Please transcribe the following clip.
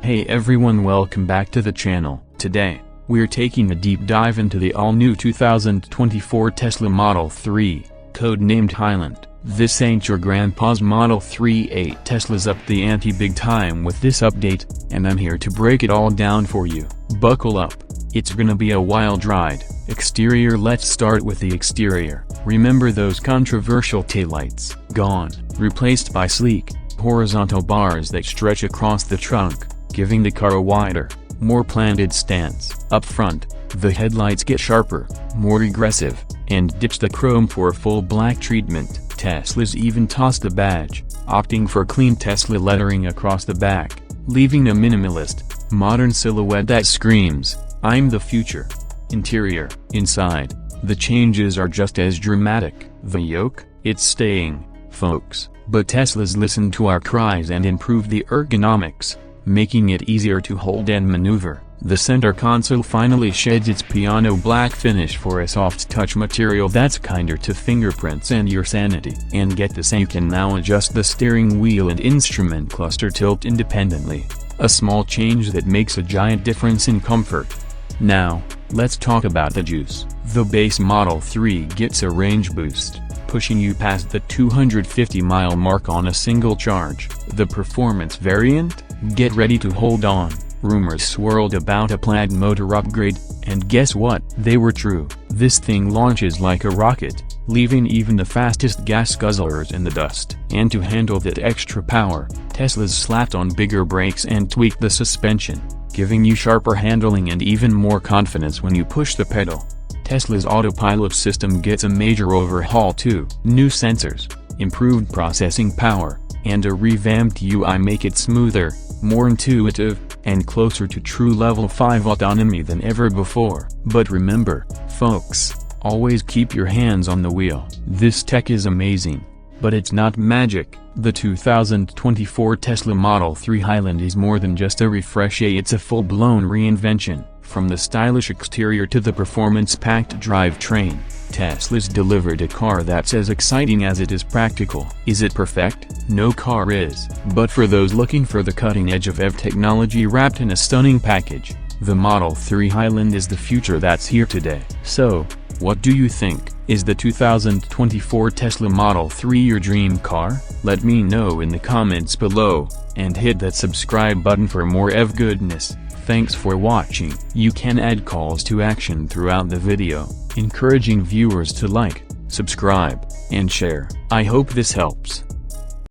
Hey everyone, welcome back to the channel. Today, we're taking a deep dive into the all-new 2024 Tesla Model 3, code-named Highland. This ain't your grandpa's Model 3.8. Tesla's upped the ante big time with this update, and I'm here to break it all down for you. Buckle up, it's gonna be a wild ride. Exterior. Let's start with the exterior. Remember those controversial taillights? Gone, replaced by sleek, horizontal bars that stretch across the trunk, giving the car a wider, more planted stance. Up front, the headlights get sharper, more aggressive, and ditch the chrome for a full black treatment. Tesla's even tossed the badge, opting for clean Tesla lettering across the back, leaving a minimalist, modern silhouette that screams, "I'm the future." Interior. Inside, the changes are just as dramatic. The yoke, it's staying, folks, but Tesla's listened to our cries and improved the ergonomics, making it easier to hold and maneuver. The center console finally sheds its piano black finish for a soft touch material that's kinder to fingerprints and your sanity. And get this, you can now adjust the steering wheel and instrument cluster tilt independently, a small change that makes a giant difference in comfort. Now, let's talk about the juice. The base Model 3 gets a range boost, pushing you past the 250-mile mark on a single charge. The performance variant? Get ready to hold on. Rumors swirled about a planned motor upgrade, and guess what? They were true. This thing launches like a rocket, leaving even the fastest gas guzzlers in the dust. And to handle that extra power, Tesla's slapped on bigger brakes and tweaked the suspension, giving you sharper handling and even more confidence when you push the pedal. Tesla's autopilot system gets a major overhaul too. New sensors, improved processing power, and a revamped UI make it smoother, more intuitive, and closer to true Level 5 autonomy than ever before. But remember, folks, always keep your hands on the wheel. This tech is amazing, but it's not magic. The 2024 Tesla Model 3 Highland is more than just a refresh, it's a full-blown reinvention. From the stylish exterior to the performance-packed drivetrain, Tesla's delivered a car that's as exciting as it is practical. Is it perfect? No car is. But for those looking for the cutting edge of EV technology wrapped in a stunning package, the Model 3 Highland is the future that's here today. So, what do you think? Is the 2024 Tesla Model 3 your dream car? Let me know in the comments below, and hit that subscribe button for more EV goodness. Thanks for watching. You can add calls to action throughout the video, encouraging viewers to like, subscribe, and share. I hope this helps.